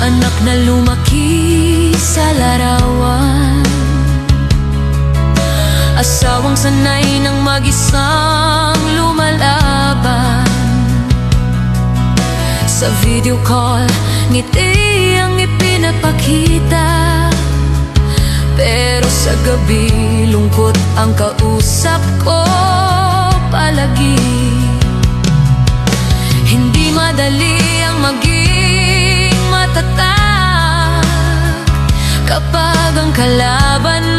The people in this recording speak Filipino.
anak na lumaki sa larawan, asawang sanay ng mag-isang lumalaban. Sa video call, ngiti ang ipinapakita, pero sa gabi, lungkot ang kausap ko palagi. Hindi madali ang maging matatag kapag ang kalaban